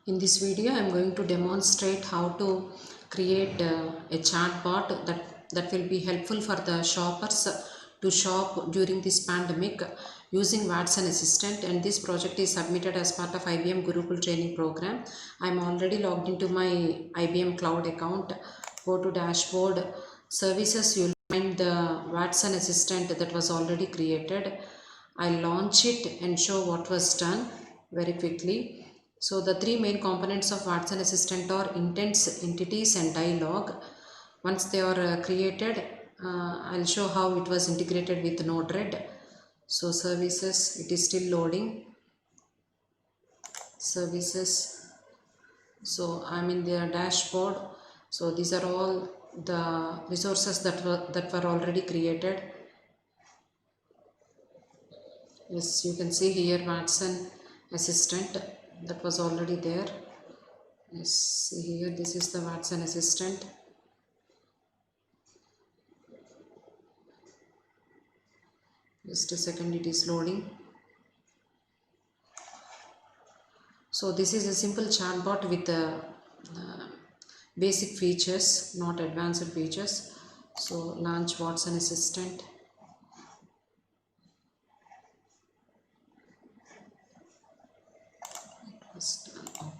In this video, I am going to demonstrate how to create a chatbot that will be helpful for the shoppers to shop during this pandemic using Watson Assistant, and this project is submitted as part of IBM Gurukul training program. I am already logged into my IBM cloud account. Go to dashboard services, you will find the Watson Assistant that was already created. I'll launch it and show what was done very quickly. So the three main components of Watson Assistant are intents, entities and dialogue. Once they are created, I'll show how it was integrated with Node-RED. So services, it is still loading. Services. So I'm in their dashboard. So these are all the resources that were already created. Yes, you can see here Watson Assistant that was already there. Yes, see here, this is the Watson Assistant. Just a second, it is loading. So this is a simple chatbot with basic features, not advanced features. So launch Watson Assistant.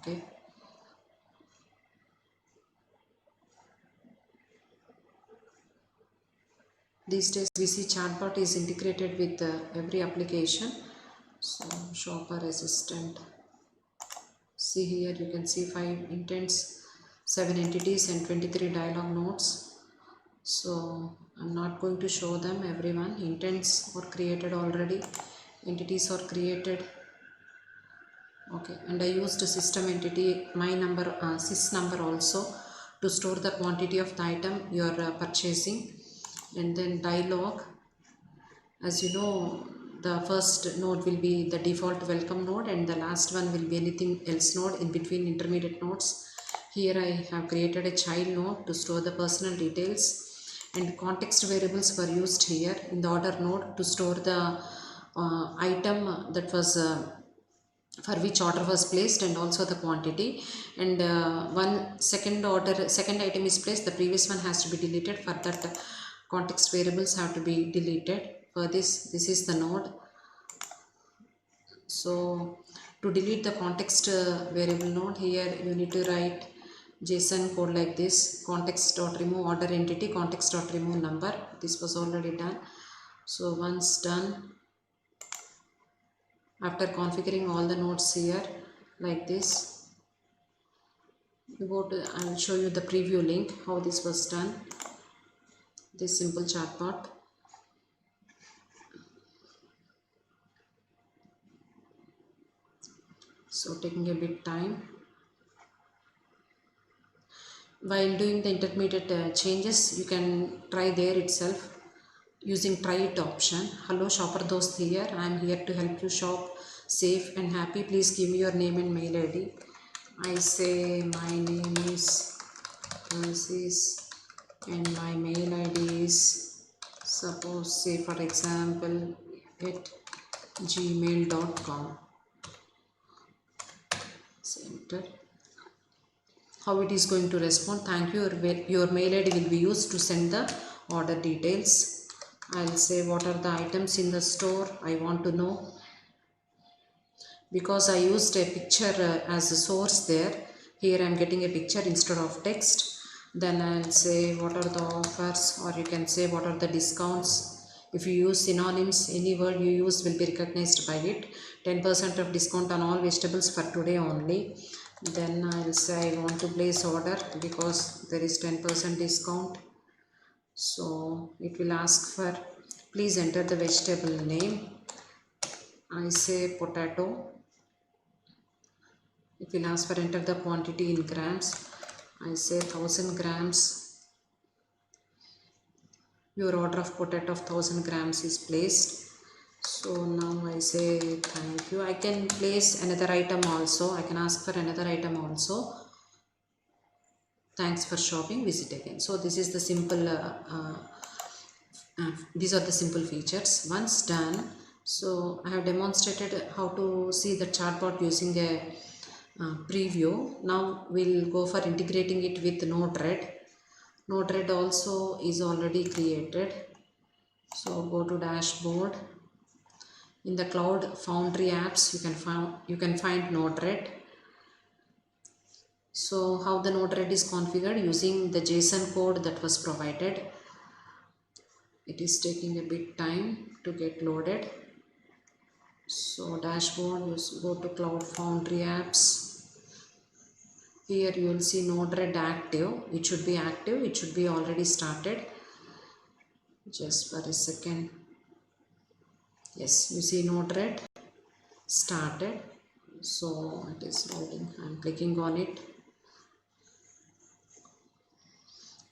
Okay. These days we see chatbot is integrated with every application. So shopper assistant. See here, you can see 5 intents, 7 entities and 23 dialogue nodes. So I'm not going to show them everyone. Intents are created already, entities are created. Okay, and I used system entity my number sys number also to store the quantity of the item you are purchasing. And then dialogue, as you know, the first node will be the default welcome node and the last one will be anything else node in between intermediate nodes. Here I have created a child node to store the personal details, and context variables were used here in the order node to store the item that was for which order was placed and also the quantity. And one second item is placed, the previous one has to be deleted. For that, context variables have to be deleted. For this is the node. So to delete the context variable node, here you need to write JSON code like this: context.remove order entity, context.remove number. This was already done. So once done, after configuring all the nodes here like this, you go to, I will show you the preview link how this was done, this simple chatbot. So taking a bit time. While doing the intermediate changes, you can try there itself using try it option. Hello shopper dost here, I am here to help you shop safe and happy. Please give me your name and mail ID. I say my name is Francis and my mail ID is, suppose, say for example, at gmail.com. Enter. How it is going to respond: thank you, your mail ID will be used to send the order details. I'll say what are the items in the store I want to know. Because I used a picture as a source there, here I am getting a picture instead of text. Then I'll say what are the offers, or you can say what are the discounts. If you use synonyms, any word you use will be recognized by it. 10% of discount on all vegetables for today only. Then I'll say I want to place order because there is 10% discount. So it will ask for, please enter the vegetable name. I say potato. It will ask for enter the quantity in grams. I say 1000 grams. Your order of potato of 1000 grams is placed. So now I say thank you. I can place another item also. I can ask for another item also. Thanks for shopping, visit again. So this is the simple these are the simple features. Once done, so I have demonstrated how to see the chatbot using a preview. Now we'll go for integrating it with Node-RED. Node-RED also is already created. So go to dashboard. In the Cloud Foundry apps, you can find Node-RED. So how the Node-RED is configured using the JSON code that was provided. It is taking a bit time to get loaded. So dashboard, you go to Cloud Foundry apps. Here you will see Node-RED active. It should be active. It should be already started. Just for a second. Yes, you see Node-RED started. So it is loading. I am clicking on it.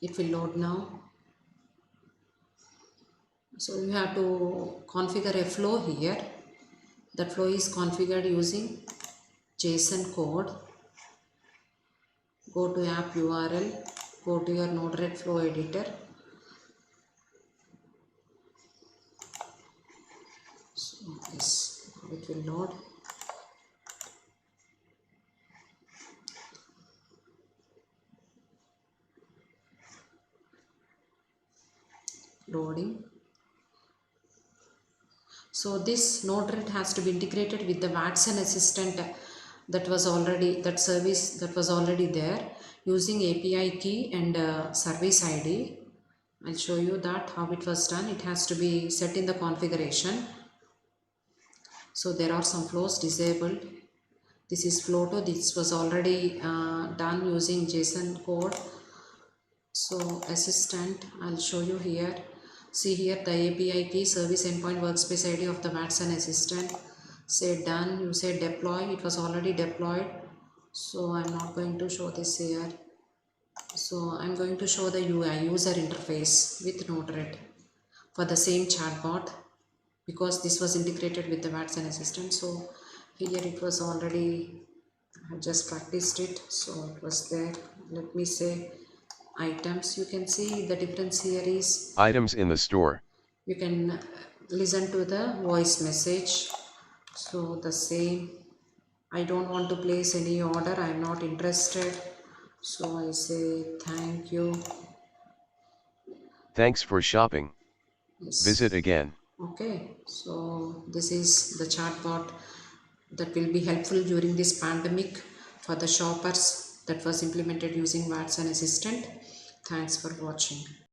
It will load now. So you have to configure a flow here. That flow is configured using JSON code. Go to app URL. Go to your Node-RED flow editor. So yes, it will load. Loading. So this Node-RED has to be integrated with the Watson Assistant that service that was already there using API key and service ID. I'll show you that how it was done. It has to be set in the configuration. So there are some flows disabled. This is flow 2. This was already done using JSON code. So assistant, I'll show you here. See here the API key, service endpoint, workspace ID of the Watson Assistant. Say done, you say deploy. It was already deployed. So I'm not going to show this here. So I'm going to show the UI, user interface with Node-RED for the same chatbot, because this was integrated with the Watson Assistant. So here it was already, I have just practiced it. So it was there. Let me say items. You can see the difference here is items in the store. You can listen to the voice message. So the same, I don't want to place any order, I am not interested. So I say thank you. Thanks for shopping. Yes. Visit again. Okay, so this is the chatbot that will be helpful during this pandemic for the shoppers that was implemented using Watson Assistant. Thanks for watching.